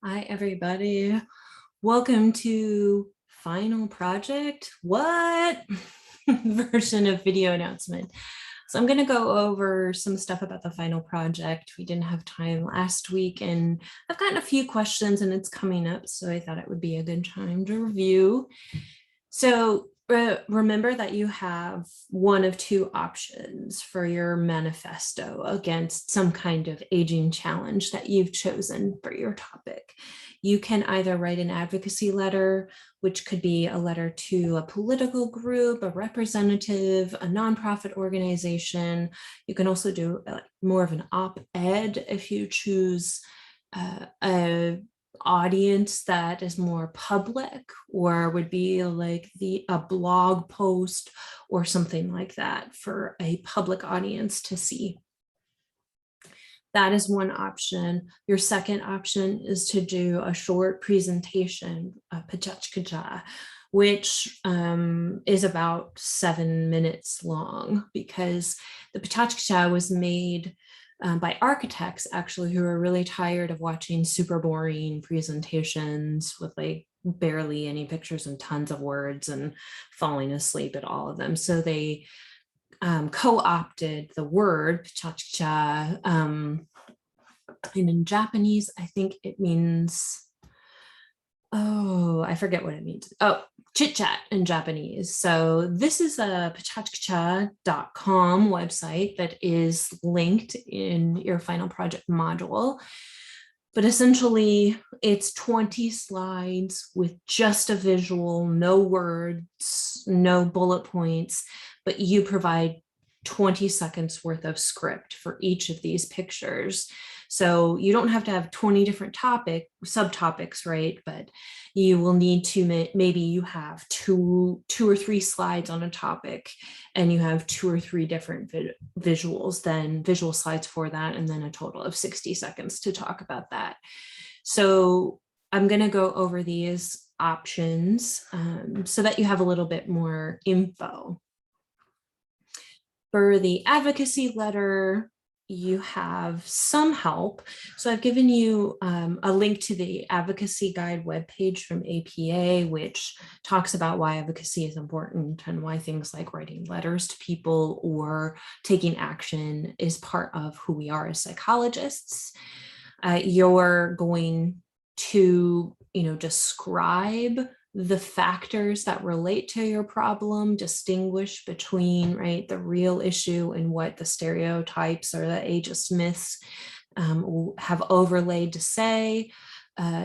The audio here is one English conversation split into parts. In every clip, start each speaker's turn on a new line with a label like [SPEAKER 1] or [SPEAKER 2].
[SPEAKER 1] Hi, everybody. Welcome to Final Project. What version of video announcement? So I'm going to go over some stuff about the final project. We didn't have time last week, and I've gotten a few questions, and it's coming up, so I thought it would be a good time to review. So remember that you have one of two options for your manifesto against some kind of aging challenge that you've chosen for your topic. You can either write an advocacy letter, which could be a letter to a political group, a representative, a nonprofit organization. You can also do more of an op-ed if you choose a audience that is more public, or would be like a blog post or something like that for a public audience to see. That is one option. Your second option is to do a short presentation, a pachachkaja, which is about 7 minutes long, because the pachachkaja was made by architects, actually, who are really tired of watching super boring presentations with like barely any pictures and tons of words and falling asleep at all of them. So they co-opted the word cha-cha-cha, and in Japanese, I think it means, oh, I forget what it means. Oh, chit chat in Japanese. So this is a pachachcha.com website that is linked in your final project module. But essentially, it's 20 slides with just a visual, no words, no bullet points, but you provide 20 seconds worth of script for each of these pictures. So you don't have to have 20 different subtopics, right? But you will need to, maybe you have two or three slides on a topic, and you have 2 or 3 different visuals, then visual slides for that, and then a total of 60 seconds to talk about that. So I'm going to go over these options so that you have a little bit more info. For the advocacy letter, you have some help. So I've given you a link to the advocacy guide webpage from APA, which talks about why advocacy is important and why things like writing letters to people or taking action is part of who we are as psychologists. You're going to, describe the factors that relate to your problem, distinguish between, right, the real issue and what the stereotypes or the ageist myths have overlaid to say.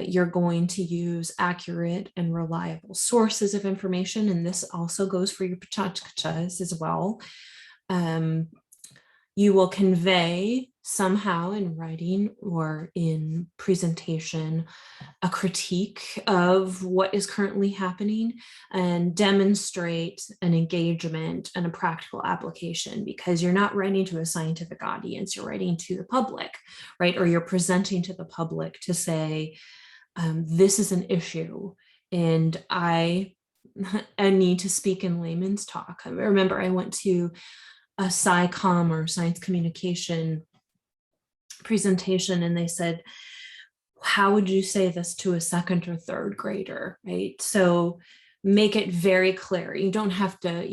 [SPEAKER 1] You're going to use accurate and reliable sources of information, and this also goes for your pachachkachas as well. You will convey somehow in writing or in presentation a critique of what is currently happening and demonstrate an engagement and a practical application, because you're not writing to a scientific audience, you're writing to the public, right? Or you're presenting to the public to say, this is an issue and I need to speak in layman's talk. I remember I went to a SciComm or science communication presentation, and they said, how would you say this to a second or third grader, right? So make it very clear. You don't have to,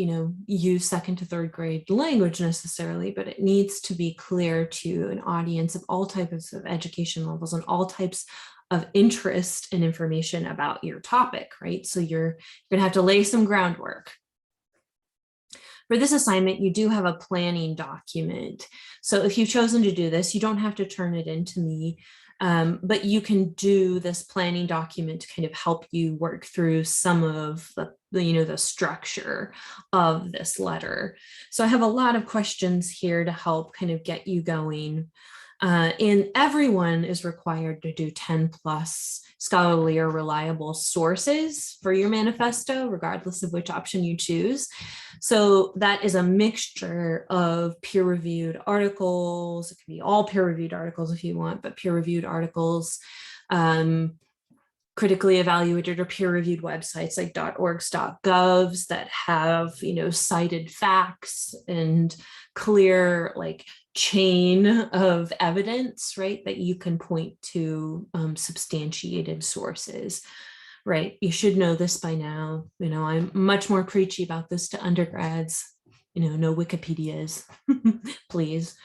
[SPEAKER 1] use second to third grade language necessarily, but it needs to be clear to an audience of all types of education levels and all types of interest and information about your topic, right? So you're gonna have to lay some groundwork. For this assignment, you do have a planning document. So if you've chosen to do this, you don't have to turn it in to me, but you can do this planning document to kind of help you work through some of the structure of this letter. So I have a lot of questions here to help kind of get you going. And everyone is required to do 10 plus scholarly or reliable sources for your manifesto, regardless of which option you choose. So that is a mixture of peer-reviewed articles. It can be all peer-reviewed articles if you want, but peer-reviewed articles, critically evaluated or peer-reviewed websites like .orgs, .govs that have, cited facts and clear like chain of evidence, right, that you can point to substantiated sources, right? You should know this by now. I'm much more preachy about this to undergrads. No Wikipedias, please.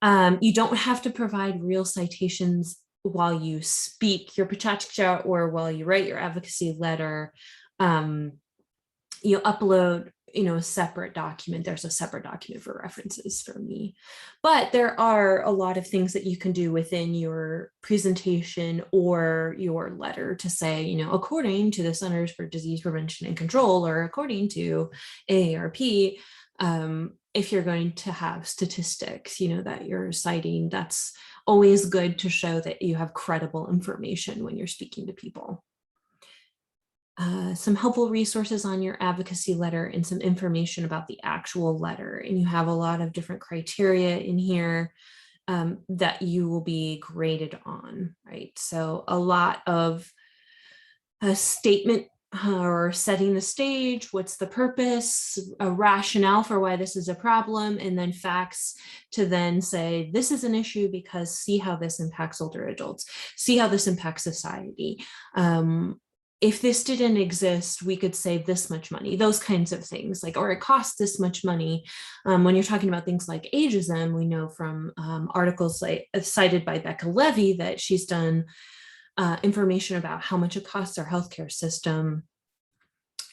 [SPEAKER 1] You don't have to provide real citations while you speak your Pachachka or while you write your advocacy letter. You upload, a separate document. There's a separate document for references for me. But there are a lot of things that you can do within your presentation or your letter to say, according to the Centers for Disease Prevention and Control, or according to AARP, if you're going to have statistics, that you're citing, that's always good to show that you have credible information when you're speaking to people. Some helpful resources on your advocacy letter and some information about the actual letter. And you have a lot of different criteria in here that you will be graded on, right? So a lot of a statement or setting the stage, what's the purpose, a rationale for why this is a problem, and then facts to then say, this is an issue because see how this impacts older adults, see how this impacts society. If this didn't exist, we could save this much money, those kinds of things, like, or it costs this much money. When you're talking about things like ageism, we know from articles like cited by Becca Levy that she's done information about how much it costs our healthcare system,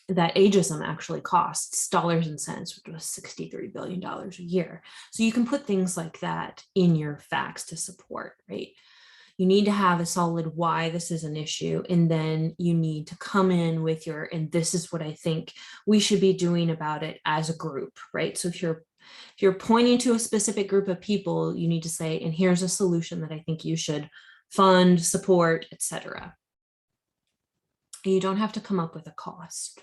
[SPEAKER 1] that ageism actually costs dollars and cents, which was $63 billion a year. So you can put things like that in your facts to support, right? You need to have a solid why this is an issue, and then you need to come in with your, and this is what I think we should be doing about it as a group, right? So if you're pointing to a specific group of people, you need to say, and here's a solution that I think you should fund, support, etc. And you don't have to come up with a cost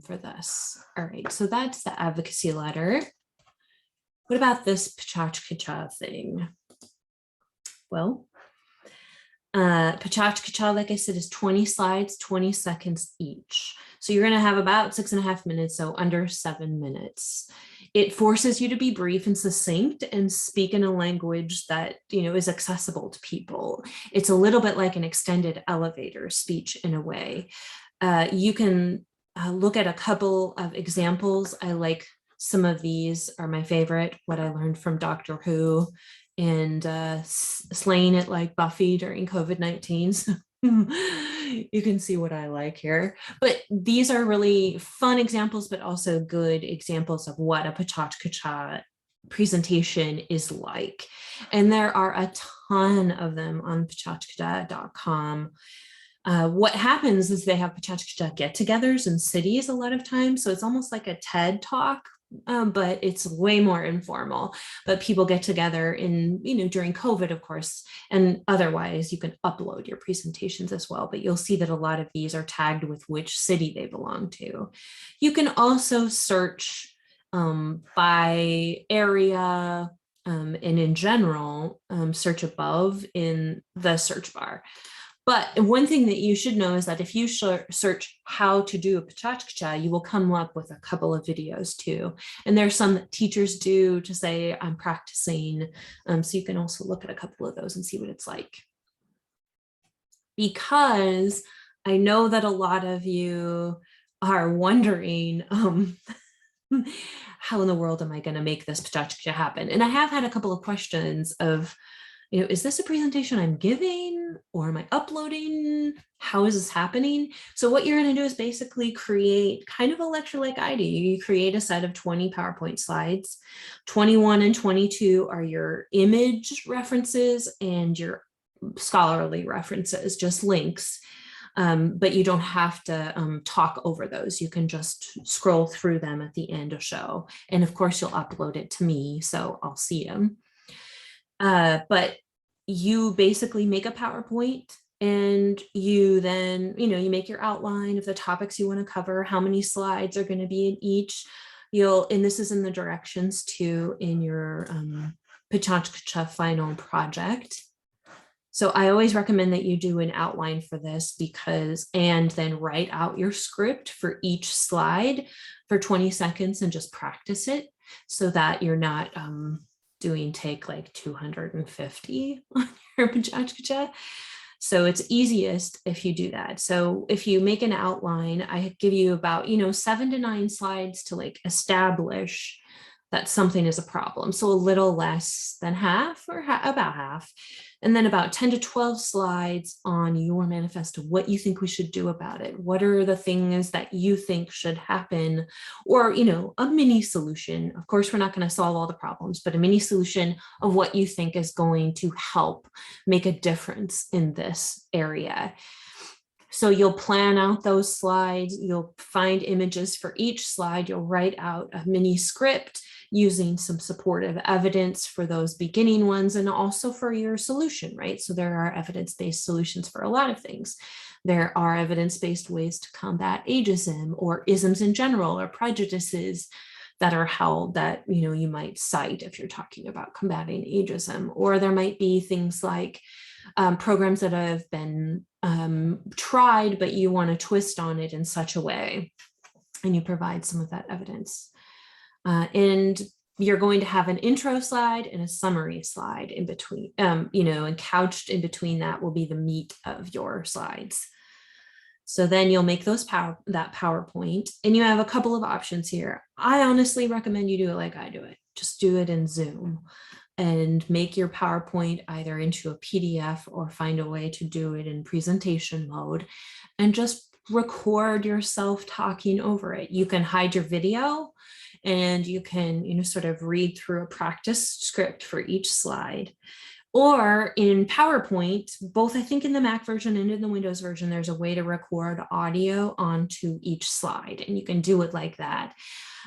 [SPEAKER 1] for this. All right, so that's the advocacy letter. What about this Pachachka thing? Well, Pachachka, like I said, is 20 slides, 20 seconds each. So you're going to have about 6.5 minutes, so under 7 minutes. It forces you to be brief and succinct and speak in a language that, is accessible to people. It's a little bit like an extended elevator speech in a way. You can look at a couple of examples. I like some of these are my favorite, what I learned from Dr. Who and slaying it like Buffy during COVID-19. So you can see what I like here. But these are really fun examples, but also good examples of what a Pachachka presentation is like. And there are a ton of them on pachachka.com. What happens is they have Pachachka get-togethers in cities a lot of times. So it's almost like a TED talk, but it's way more informal. But people get together in, during COVID, of course, and otherwise you can upload your presentations as well. But you'll see that a lot of these are tagged with which city they belong to. You can also search by area and in general, search above in the search bar. But one thing that you should know is that if you search how to do a Pachachka, you will come up with a couple of videos too. And there's some that teachers do to say, I'm practicing. So you can also look at a couple of those and see what it's like. Because I know that a lot of you are wondering, how in the world am I going to make this Pachachka happen? And I have had a couple of questions of, is this a presentation I'm giving or am I uploading? How is this happening? So what you're going to do is basically create kind of a lecture-like idea. You create a set of 20 PowerPoint slides. 21 and 22 are your image references and your scholarly references, just links. But you don't have to talk over those. You can just scroll through them at the end of show. And of course, you'll upload it to me, so I'll see them. But you basically make a PowerPoint and you then, you make your outline of the topics you want to cover, how many slides are going to be in each. And this is in the directions too in your Pachachka final project. So I always recommend that you do an outline for this and then write out your script for each slide for 20 seconds and just practice it so that you're not doing take like 250 on your Pachachkacha. So it's easiest if you do that. So if you make an outline, I give you about, 7 to 9 slides to like establish that something is a problem. So a little less than half or about half. And then about 10 to 12 slides on your manifesto, what you think we should do about it. What are the things that you think should happen? Or, a mini solution. Of course, we're not going to solve all the problems, but a mini solution of what you think is going to help make a difference in this area. So you'll plan out those slides, you'll find images for each slide, you'll write out a mini script using some supportive evidence for those beginning ones and also for your solution, right? So there are evidence-based solutions for a lot of things. There are evidence-based ways to combat ageism or isms in general or prejudices that are held that, you might cite if you're talking about combating ageism. Or there might be things like programs that have been tried, but you want to twist on it in such a way, and you provide some of that evidence. And you're going to have an intro slide and a summary slide in between, and couched in between that will be the meat of your slides. So then you'll make that PowerPoint, and you have a couple of options here. I honestly recommend you do it like I do it. Just do it in Zoom and make your PowerPoint either into a PDF or find a way to do it in presentation mode and just record yourself talking over it. You can hide your video and you can, sort of read through a practice script for each slide. Or in PowerPoint, both I think in the Mac version and in the Windows version, there's a way to record audio onto each slide, and you can do it like that.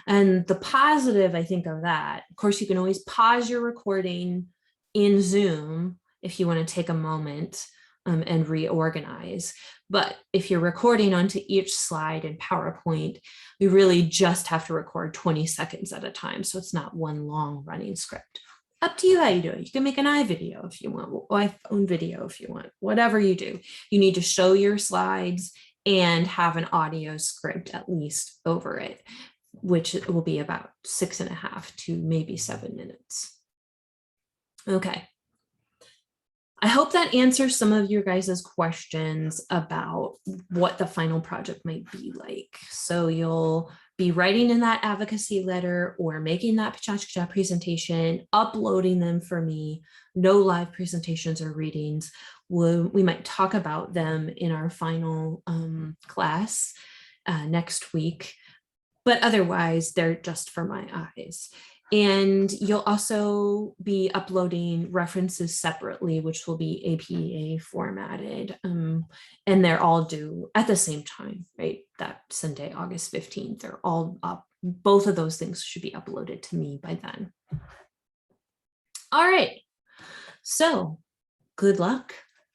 [SPEAKER 1] And the positive, I think, of that, of course, you can always pause your recording in Zoom if you want to take a moment and reorganize. But if you're recording onto each slide in PowerPoint, you really just have to record 20 seconds at a time. So it's not one long running script. Up to you how you do it. You can make an iVideo if you want, iPhone video if you want, whatever you do. You need to show your slides and have an audio script at least over it, which will be about 6.5 to maybe 7 minutes. Okay. I hope that answers some of your guys' questions about what the final project might be like. So you'll be writing in that advocacy letter or making that Pachachkacha presentation, uploading them for me, no live presentations or readings. We might talk about them in our final class next week, but otherwise they're just for my eyes. And you'll also be uploading references separately, which will be APA formatted. And they're all due at the same time, right? That Sunday, August 15th, they're all up. Both of those things should be uploaded to me by then. All right. So good luck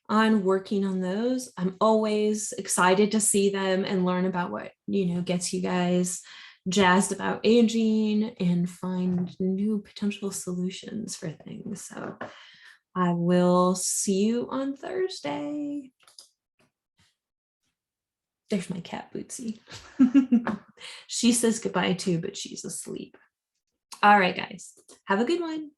[SPEAKER 1] on working on those. I'm always excited to see them and learn about what, gets you guys jazzed about aging and find new potential solutions for things. So I will see you on Thursday. There's my cat Bootsy. She says goodbye too, but she's asleep. All right, guys, have a good one.